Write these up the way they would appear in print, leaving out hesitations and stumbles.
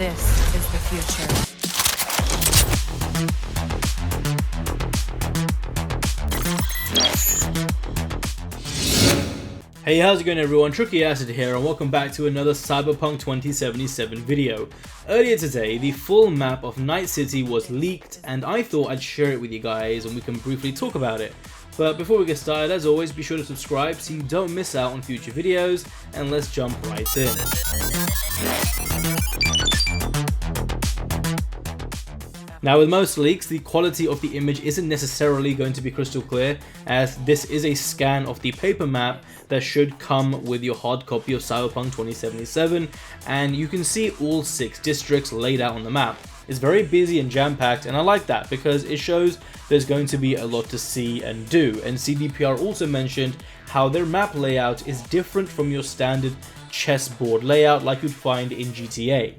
This is the future. Hey, how's it going everyone? Tricky Acid here and welcome back to another Cyberpunk 2077 video. Earlier today, the full map of Night City was leaked and I thought I'd share it with you guys and we can briefly talk about it. But before we get started, as always, be sure to subscribe so you don't miss out on future videos, and let's jump right in. Now with most leaks, the quality of the image isn't necessarily going to be crystal clear, as this is a scan of the paper map that should come with your hard copy of Cyberpunk 2077, and you can see all 6 districts laid out on the map. It's very busy and jam-packed, and I like that because it shows there's going to be a lot to see and do. And CDPR also mentioned how their map layout is different from your standard chessboard layout like you'd find in GTA.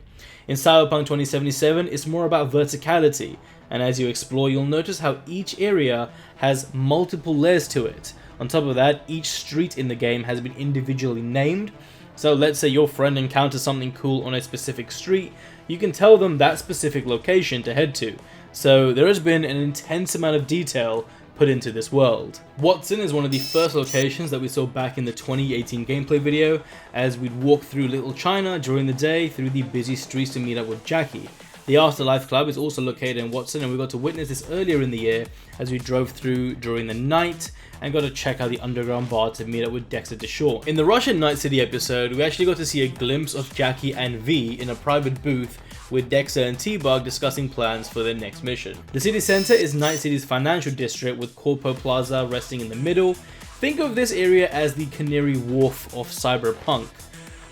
In Cyberpunk 2077, it's more about verticality, and as you explore you'll notice how each area has multiple layers to it. On top of that, each street in the game has been individually named, so let's say your friend encounters something cool on a specific street, you can tell them that specific location to head to. So there has been an intense amount of detail put into this world. Watson is one of the first locations that we saw back in the 2018 gameplay video, as we'd walk through Little China during the day through the busy streets to meet up with Jackie. The Afterlife Club is also located in Watson, and we got to witness this earlier in the year as we drove through during the night and got to check out the underground bar to meet up with Dexter DeShawn. In the Russian Night City episode, we actually got to see a glimpse of Jackie and V in a private booth with Dexter and T-Bug discussing plans for their next mission. The city center is Night City's financial district with Corpo Plaza resting in the middle. Think of this area as the Canary Wharf of Cyberpunk.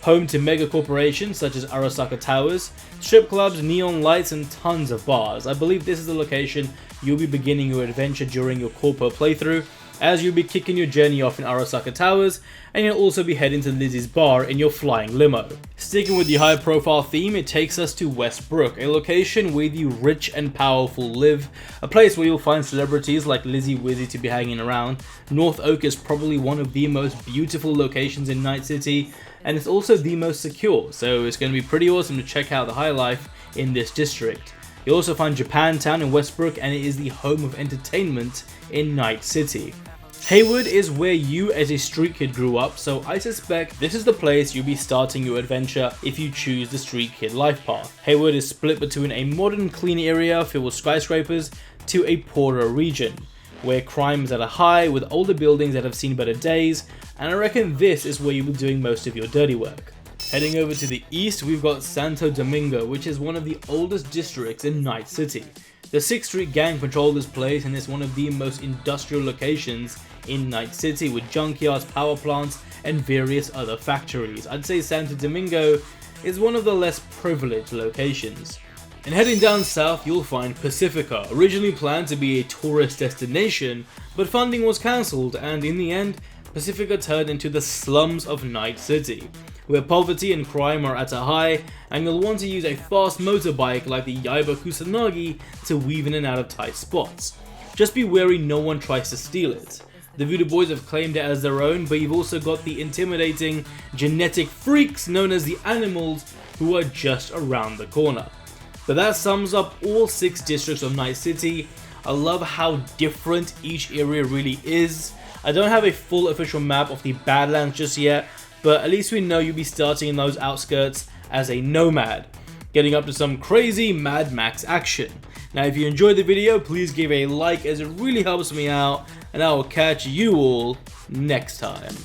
Home to mega corporations such as Arasaka Towers, strip clubs, neon lights, and tons of bars. I believe this is the location you'll be beginning your adventure during your Corpo playthrough, as you'll be kicking your journey off in Arasaka Towers, and you'll also be heading to Lizzie's bar in your flying limo. Sticking with the high profile theme, it takes us to Westbrook, a location where the rich and powerful live, a place where you'll find celebrities like Lizzie Wizzy to be hanging around. North Oak is probably one of the most beautiful locations in Night City, and it's also the most secure, so it's going to be pretty awesome to check out the high life in this district. You'll also find Japantown in Westbrook, and it is the home of entertainment in Night City. Haywood is where you as a street kid grew up, so I suspect this is the place you'll be starting your adventure if you choose the street kid life path. Haywood is split between a modern clean area filled with skyscrapers to a poorer region, where crime is at a high with older buildings that have seen better days, and I reckon this is where you'll be doing most of your dirty work. Heading over to the east, we've got Santo Domingo, which is one of the oldest districts in Night City. The 6th Street Gang control this place, and it's one of the most industrial locations in Night City with junkyards, power plants, and various other factories. I'd say Santo Domingo is one of the less privileged locations. And heading down south, you'll find Pacifica, originally planned to be a tourist destination, but funding was cancelled, and in the end, Pacifica turned into the slums of Night City, where poverty and crime are at a high, and you'll want to use a fast motorbike like the Yaiba Kusanagi to weave in and out of tight spots. Just be wary no one tries to steal it. The Voodoo Boys have claimed it as their own, but you've also got the intimidating genetic freaks known as the Animals, who are just around the corner. But that sums up all 6 districts of Night City. I love how different each area really is. I don't have a full official map of the Badlands just yet, but at least we know you'll be starting in those outskirts as a nomad, getting up to some crazy Mad Max action. Now if you enjoyed the video, please give a like as it really helps me out, and I will catch you all next time.